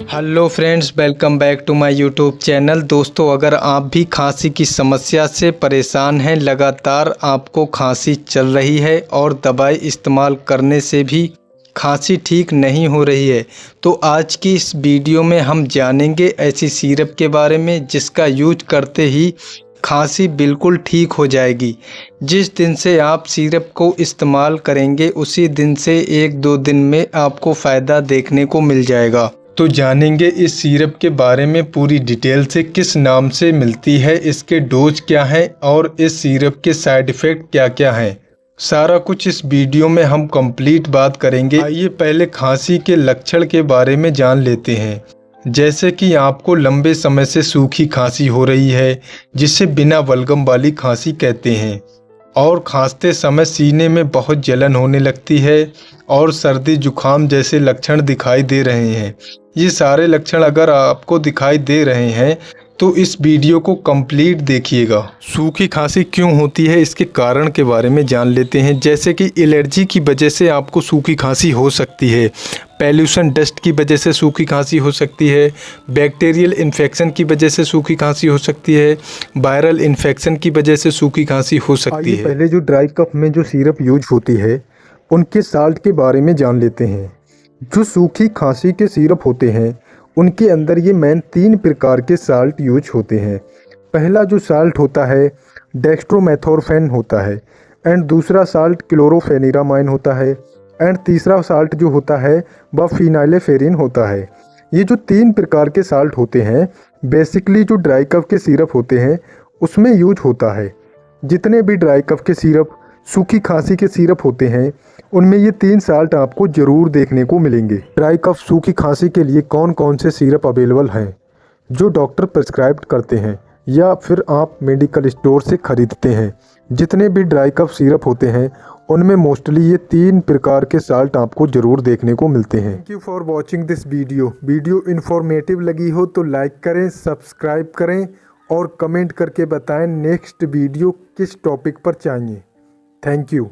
Hello friends, welcome back to my YouTube channel. दोस्तों, अगर आप भी खांसी की समस्या से परेशान हैं, लगातार आपको खांसी चल रही है और दवाई इस्तेमाल करने से भी खांसी ठीक नहीं हो रही है, तो आज की इस वीडियो में हम जानेंगे ऐसी सिरप के बारे में जिसका यूज करते ही खांसी बिल्कुल ठीक हो जाएगी। जिस दिन से आप सिरप को इस्तेमाल करेंगे उसी दिन से 1-2 दिन में आपको फ़ायदा देखने को मिल जाएगा। तो जानेंगे इस सिरप के बारे में पूरी डिटेल से, किस नाम से मिलती है, इसके डोज क्या है और इस सिरप के साइड इफ़ेक्ट क्या क्या हैं। सारा कुछ इस वीडियो में हम कंप्लीट बात करेंगे। आइए पहले खांसी के लक्षण के बारे में जान लेते हैं। जैसे कि आपको लंबे समय से सूखी खांसी हो रही है, जिसे बिना बलगम वाली खांसी कहते हैं, और खांसते समय सीने में बहुत जलन होने लगती है और सर्दी जुखाम जैसे लक्षण दिखाई दे रहे हैं। ये सारे लक्षण अगर आपको दिखाई दे रहे हैं तो इस वीडियो को कंप्लीट देखिएगा। सूखी खांसी क्यों होती है, इसके कारण के बारे में जान लेते हैं। जैसे कि एलर्जी की वजह से आपको सूखी खांसी हो सकती है, पॉल्यूशन डस्ट की वजह से सूखी खांसी हो सकती है, बैक्टीरियल इन्फेक्शन की वजह से सूखी खांसी हो सकती है, वायरल इन्फेक्शन की वजह से सूखी खांसी हो सकती है। पहले जो ड्राई कफ में जो सिरप यूज होती है उनके साल्ट के बारे में जान लेते हैं। जो सूखी खांसी के सिरप होते हैं उनके अंदर ये मेन 3 प्रकार के साल्ट यूज होते हैं। पहला जो साल्ट होता है डेक्स्ट्रोमेथोर्फेन होता है, एंड दूसरा साल्ट क्लोरोफेनिरामाइन होता है, एंड तीसरा साल्ट जो होता है वह फिनाइलेफेरिन होता है। ये जो 3 प्रकार के साल्ट होते हैं बेसिकली जो ड्राई कफ के सिरप होते हैं उसमें यूज होता है। जितने भी ड्राई कफ के सिरप, सूखी खांसी के सिरप होते हैं उनमें ये 3 साल्ट आपको ज़रूर देखने को मिलेंगे। ड्राई कफ सूखी खांसी के लिए कौन कौन से सिरप अवेलेबल हैं जो डॉक्टर प्रिस्क्राइब करते हैं या फिर आप मेडिकल स्टोर से ख़रीदते हैं। जितने भी ड्राई कफ सिरप होते हैं उनमें मोस्टली ये 3 प्रकार के साल्ट आपको ज़रूर देखने को मिलते हैं। Thank you for watching this video informative लगी हो तो लाइक करें, सब्सक्राइब करें और कमेंट करके बताएं नेक्स्ट वीडियो किस टॉपिक पर चाहिए। Thank you.